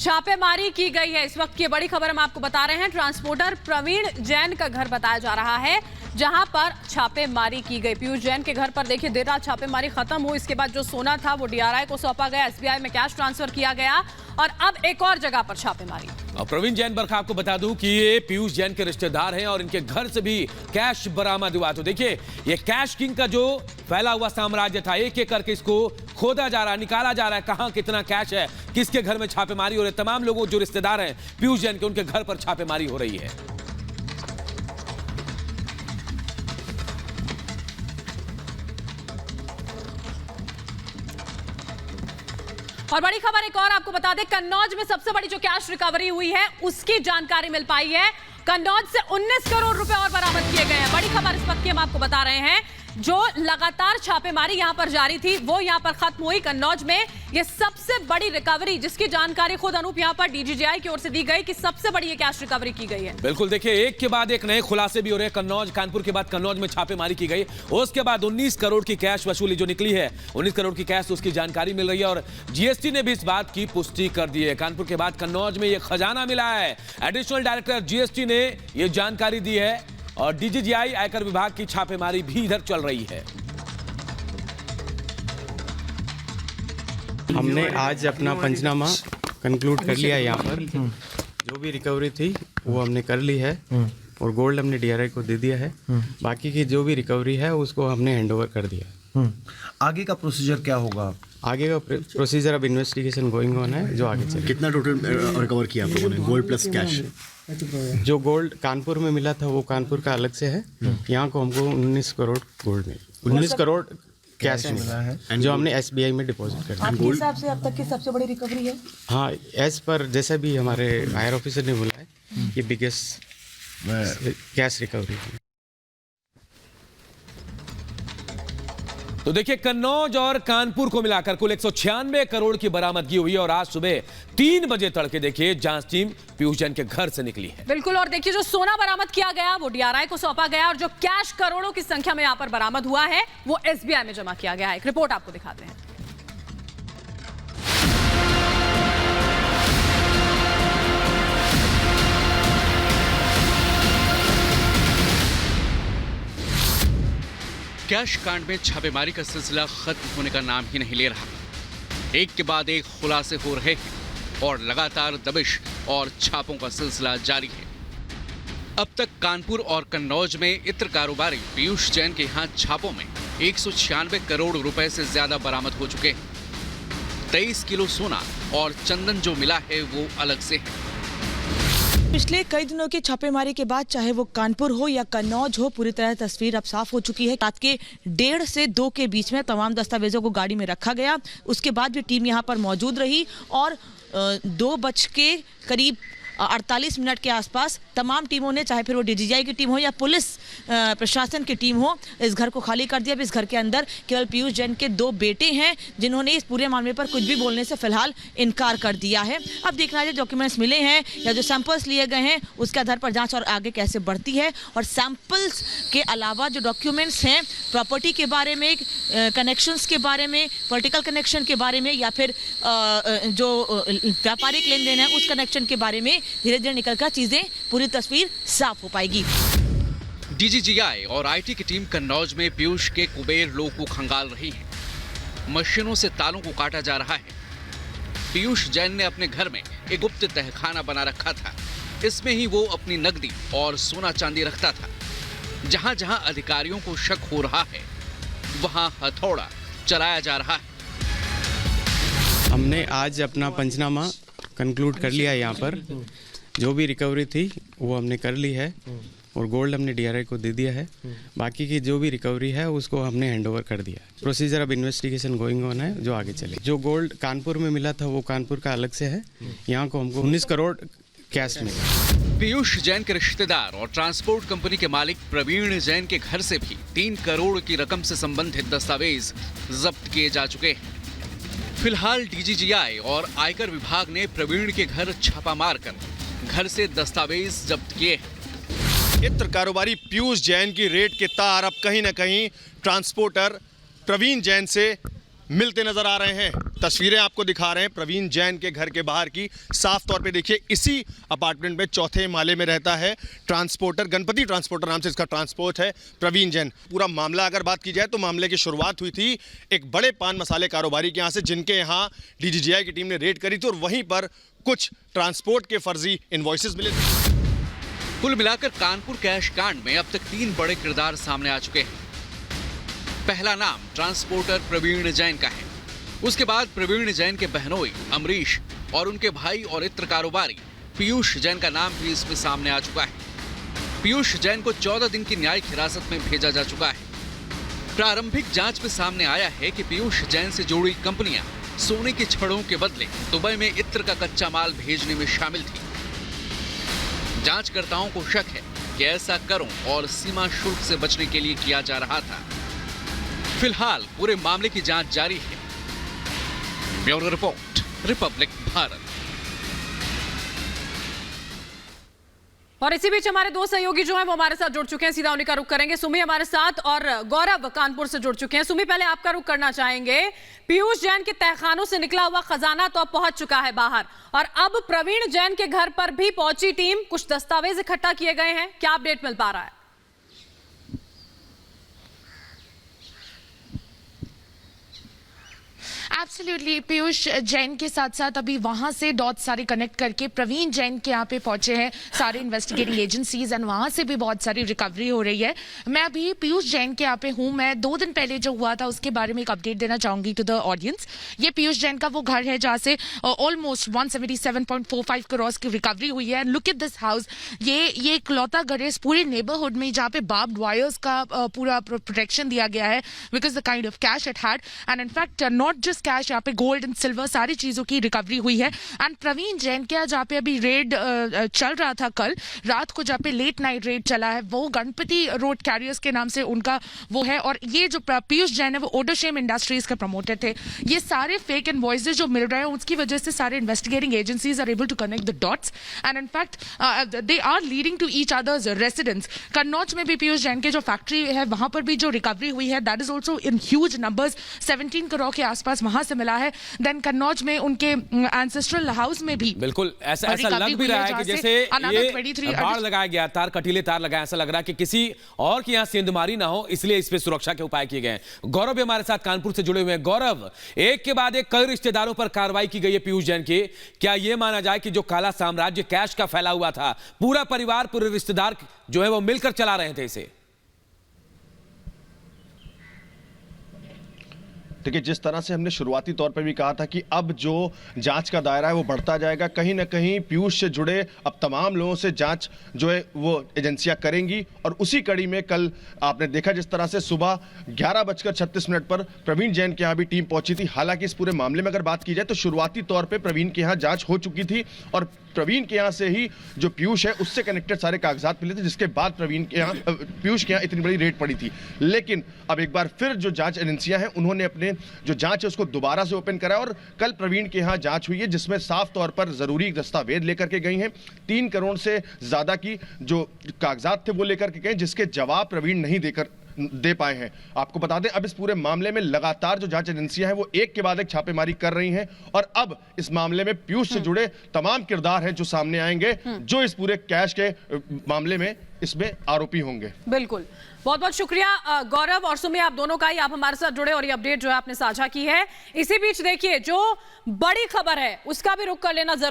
छापेमारी की गई है। इस वक्त की बड़ी खबर हम आपको बता रहे हैं। ट्रांसपोर्टर प्रवीण जैन का घर बताया जा रहा है जहां पर छापेमारी की गई। पीयूष जैन के घर पर देखिए देर रात छापेमारी खत्म हुई। इसके बाद जो सोना था वो डीआरआई को सौंपा गया, एसबीआई में कैश ट्रांसफर किया गया और अब एक और जगह पर छापेमारी। और प्रवीण जैन बरखा आपको बता दूं कि ये पीयूष जैन के रिश्तेदार हैं और इनके घर से भी कैश बरामद हुआ। तो देखिए ये कैश किंग का जो फैला हुआ साम्राज्य था, एक एक करके इसको खोदा जा रहा है, निकाला जा रहा है, कहां कितना कैश है, किसके घर में छापेमारी हो रही है। तमाम लोगों जो रिश्तेदार हैं पीयूष जैन के, उनके घर पर छापेमारी हो रही है। और बड़ी खबर एक और आपको बता दें, कन्नौज में सबसे बड़ी जो कैश रिकवरी हुई है उसकी जानकारी मिल पाई है। कन्नौज से 19 करोड़ रुपए और बरामद किए गए हैं। बड़ी खबर इस वक्त की हम आपको बता रहे हैं। जो लगातार छापेमारी यहां पर जारी थी वो यहां पर खत्म हुई। कन्नौज में ये सबसे बड़ी रिकवरी, जिसकी जानकारी खुद अनूप यहां पर डीजीजीआई की ओर से दी गई कि सबसे बड़ी ये कैश रिकवरी की गई है। बिल्कुल, देखिए एक के बाद एक नए खुलासे भी हो रहे हैं। कन्नौज, कानपुर के बाद कन्नौज में छापेमारी की गई, उसके बाद 19 करोड़ की कैश वसूली जो निकली है, 19 करोड़ की कैश, उसकी जानकारी मिल रही है और जीएसटी ने भी इस बात की पुष्टि कर दी है। कानपुर के बाद कन्नौज में यह खजाना मिला है। एडिशनल डायरेक्टर जीएसटी ने यह जानकारी दी है और डीजीजीआई आयकर विभाग की छापेमारी भी इधर चल रही है। हमने आज अपना पंचनामा कंक्लूड कर लिया। यहाँ पर जो भी रिकवरी थी वो हमने कर ली है और गोल्ड हमने डीआरआई को दे दिया है। बाकी की जो भी रिकवरी है उसको हमने हैंडओवर कर दिया। आगे का प्रोसीजर क्या होगा? आगे का प्रोसीजर अब इन्वेस्टिगेशन गोइंग ऑन है, जो आगे चले। कितना टोटल रिकवर किया आप लोगों ने, गोल्ड प्लस कैश? जो गोल्ड कानपुर में मिला था वो कानपुर का अलग से है। यहाँ को हमको 19 करोड़ गोल्ड में 19 करोड़ कैश मिला है, जो हमने एसबीआई में डिपॉजिट कर दिया। आपके हिसाब से अब तक की सबसे बड़ी रिकवरी है? हाँ, एज पर जैसा भी हमारे हायर ऑफिसर ने बोला है, ये बिगेस्ट कैश रिकवरी है। तो देखिए कन्नौज और कानपुर को मिलाकर कुल 196 करोड़ की बरामदगी हुई और आज सुबह 3 बजे तड़के देखिए जांच टीम पीयूष जैन के घर से निकली है। बिल्कुल, और देखिए जो सोना बरामद किया गया वो डीआरआई को सौंपा गया और जो कैश करोड़ों की संख्या में यहां पर बरामद हुआ है वो एसबीआई में जमा किया गया है। एक रिपोर्ट आपको दिखाते हैं। कैश कांड में छापेमारी का सिलसिला खत्म होने का नाम ही नहीं ले रहा। एक के बाद एक खुलासे हो रहे हैं और लगातार दबिश और छापों का सिलसिला जारी है। अब तक कानपुर और कन्नौज में इत्र कारोबारी पीयूष जैन के यहाँ छापों में 196 करोड़ रुपए से ज्यादा बरामद हो चुके हैं। 23 किलो सोना और चंदन जो मिला है वो अलग से है। पिछले कई दिनों की छापेमारी के बाद चाहे वो कानपुर हो या कन्नौज हो, पूरी तरह तस्वीर अब साफ हो चुकी है। रात के 1:30 से 2 के बीच में तमाम दस्तावेजों को गाड़ी में रखा गया। उसके बाद भी टीम यहां पर मौजूद रही और 2:48 के आसपास तमाम टीमों ने, चाहे फिर वो डीजीजीआई की टीम हो या पुलिस प्रशासन की टीम हो, इस घर को खाली कर दिया। अब इस घर के अंदर केवल पीयूष जैन के 2 बेटे हैं जिन्होंने इस पूरे मामले पर कुछ भी बोलने से फिलहाल इनकार कर दिया है। अब देखना है डॉक्यूमेंट्स मिले हैं या जो सैंपल्स लिए गए हैं उसके आधार पर जांच और आगे कैसे बढ़ती है। और सैंपल्स के अलावा जो डॉक्यूमेंट्स हैं प्रॉपर्टी के बारे में, कनेक्शंस के बारे में, पॉलिटिकल कनेक्शन के बारे में या फिर जो व्यापारिक लेन देन है उस कनेक्शन के बारे में धीरे धीरे निकलकर चीजें, पूरी तस्वीर साफ हो पाएगी। डीजीजीआई और आईटी की टीम कन्नौज में पीयूष के कुबेर लोग को खंगाल रही है। मशीनों से तालों को काटा जा रहा है। पीयूष जैन ने अपने घर में एक गुप्त तहखाना बना रखा था। इसमें ही वो अपनी नकदी और सोना चांदी रखता था। जहां जहां अधिकारियों को शक हो रहा है वहां हथौड़ा चलाया जा रहा है। हमने आज अपना पंचनामा कंक्लूड कर लिया। यहाँ पर जो भी रिकवरी थी वो हमने कर ली है और गोल्ड हमने डीआरआई को दे दिया है। बाकी की जो भी रिकवरी है उसको हमने हैंडओवर कर दिया। प्रोसीजर अब इन्वेस्टिगेशन गोइंग ऑन है, जो आगे चले। जो गोल्ड कानपुर में मिला था वो कानपुर का अलग से है। यहाँ को हमको 19 करोड़ कैश मिला। पीयूष जैन के रिश्तेदार और ट्रांसपोर्ट कंपनी के मालिक प्रवीण जैन के घर से भी 3 करोड़ की रकम से संबंधित दस्तावेज जब्त किए जा चुके हैं। फिलहाल डीजीजीआई और आयकर विभाग ने प्रवीण के घर छापा मारकर घर से दस्तावेज जब्त किए हैं। इत्र कारोबारी पीयूष जैन की रेड के तार अब कहीं न कहीं ट्रांसपोर्टर प्रवीण जैन से मिलते नजर आ रहे हैं। तस्वीरें आपको दिखा रहे हैं प्रवीण जैन के घर के बाहर की। साफ तौर पे देखिए, इसी अपार्टमेंट में चौथे माले में रहता है ट्रांसपोर्टर, गणपति ट्रांसपोर्टर नाम से इसका ट्रांसपोर्ट है, प्रवीण जैन। पूरा मामला अगर बात की जाए तो मामले की शुरुआत हुई थी एक बड़े पान मसाले कारोबारी के यहाँ से, जिनके यहाँ DGGI की टीम ने रेड करी थी और वहीं पर कुछ ट्रांसपोर्ट के फर्जी इनवॉइसेस मिले थे। कुल मिलाकर कानपुर कैश कांड में अब तक 3 बड़े किरदार सामने आ चुके हैं। पहला नाम ट्रांसपोर्टर प्रवीण जैन का है। उसके बाद प्रवीण जैन के बहनोई अमरीश और उनके भाई और इत्र कारोबारी पीयूष जैन का नाम भी इसमें सामने आ चुका है। पीयूष जैन को 14 दिन की न्यायिक हिरासत में भेजा जा चुका है। प्रारंभिक जांच में सामने आया है कि पीयूष जैन से जुड़ी कंपनियां सोने की छड़ों के बदले दुबई में इत्र का कच्चा माल भेजने में शामिल थी। जांचकर्ताओं को शक है कि ऐसा करों और सीमा शुल्क से बचने के लिए किया जा रहा था। फिलहाल पूरे मामले की जांच जारी है। Bureau report, Republic Bharat. और इसी बीच हमारे 2 सहयोगी जो हैं वो हमारे साथ जुड़ चुके हैं, सीधा उन्हीं का रुख करेंगे। सुमी हमारे साथ और गौरव कानपुर से जुड़ चुके हैं। सुमी, पहले आपका रुख करना चाहेंगे। पीयूष जैन के तहखानों से निकला हुआ खजाना तो अब पहुंच चुका है बाहर, और अब प्रवीण जैन के घर पर भी पहुंची टीम, कुछ दस्तावेज इकट्ठा किए गए हैं, क्या अपडेट मिल पा रहा है? एब्सोल्युटली, पीयूष जैन के साथ साथ अभी वहां से डॉट सारे कनेक्ट करके प्रवीण जैन के यहाँ पे पहुंचे हैं सारे इन्वेस्टिगेटिंग एजेंसीज, एंड वहां से भी बहुत सारी रिकवरी हो रही है। मैं अभी पीयूष जैन के यहाँ पे हूँ। मैं 2 दिन पहले जो हुआ था उसके बारे में एक अपडेट देना चाहूंगी टू द ऑडियंस। ये पीयूष जैन का वो घर है जहाँ से ऑलमोस्ट 177.45 करोड़ की रिकवरी हुई है। Look at this house. ये इकलौता घर है इस पूरे नेबरहुड में जहाँ पे बार्ब्ड वायर्स का पूरा प्रोटेक्शन दिया गया है, because the kind of cash it had, and in fact not just cash, यहाँ पे गोल्ड एंड सिल्वर सारी चीजों की रिकवरी हुई है। एंड प्रवीण जैन के जहाँ पे अभी रेड चल रहा था कल रात को, जहाँ पे लेट नाइट रेड चला है, वो गणपति रोड कैरियर्स के नाम से उनका वो है। और ये जो पीयूष जैन है वो ओडोशेम इंडस्ट्रीज के प्रमोटर थे। ये सारे फेक इनवॉइसेस जो मिल रहे हैं उसकी वजह से सारे investigating agencies are able to connect the dots, and in fact they are leading to each other's residence. Kannauj में भी पीयूष जैन के जो फैक्ट्री है वहां पर भी जो रिकवरी हुई है that is also in huge numbers, 17 crore के आसपास वहां से मिला है। देन कन्नौज में उनके एंसेस्ट्रल हाउस में भी बिल्कुल ऐसा लग भी रहा है कि जैसे ये बाड़ लगाया गया, तार कटीले तार लगाए, ऐसा लग रहा है कि किसी और की यहाँ सेंधमारी ना हो, इसलिए इस पे सुरक्षा के उपाय किए गए हैं। गौरव भी हमारे साथ कानपुर से जुड़े हुए हैं। गौरव, एक के बाद एक कई रिश्तेदारों पर कार्रवाई की गई है पीयूष जैन की। क्या यह माना जाए कि जो काला साम्राज्य कैश का फैला हुआ था, पूरा परिवार पूरे रिश्तेदार जो है वो मिलकर चला रहे थे इसे? देखिए, जिस तरह से हमने शुरुआती तौर पर भी कहा था कि अब जो जांच का दायरा है वो बढ़ता जाएगा, कहीं ना कहीं पीयूष से जुड़े अब तमाम लोगों से जांच जो है वो एजेंसियां करेंगी। और उसी कड़ी में कल आपने देखा जिस तरह से सुबह 11:36 पर प्रवीण जैन के यहाँ भी टीम पहुंची थी। हालांकि इस पूरे मामले में अगर बात की जाए तो शुरुआती तौर पर प्रवीण के यहाँ जांच हो चुकी थी और प्रवीण के यहाँ से ही जो पीयूष है उससे कनेक्टेड सारे कागजात मिले थे, जिसके बाद पीयूष के यहाँ इतनी बड़ी रेड पड़ी थी। लेकिन अब एक बार फिर जो जांच एजेंसियां हैं उन्होंने अपने जो जांच है उसको दोबारा से ओपन करा और कल प्रवीण के यहाँ जांच हुई है, जिसमें साफ तौर पर जरूरी दस्तावेज लेकर के गई हैं। 3 करोड़ से ज्यादा की जो कागजात थे वो लेकर के गए, जिसके जवाब प्रवीण नहीं दे पाए हैं। आपको बता दें, अब इस पूरे मामले में लगातार जो जांच एजेंसियां हैं वो एक के बाद एक छापेमारी कर रही हैं और अब इस मामले में पीयूष से जुड़े तमाम किरदार हैं जो सामने आएंगे, जो इस पूरे कैश के मामले में इसमें आरोपी होंगे। बिल्कुल, बहुत बहुत शुक्रिया गौरव और सुमी, आप दोनों का ही, आप हमारे साथ जुड़े और ये अपडेट जो है आपने साझा की है। इसी बीच देखिए, जो बड़ी खबर है उसका भी रुख कर लेना जरूरी